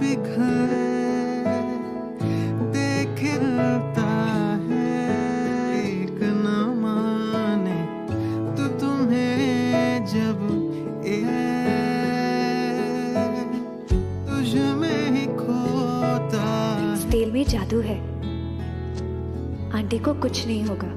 पिघले देखता है एक न माने तो तुम्हें जब तुझ में ही खोता। इस तेल में जादू है, आंटी को कुछ नहीं होगा।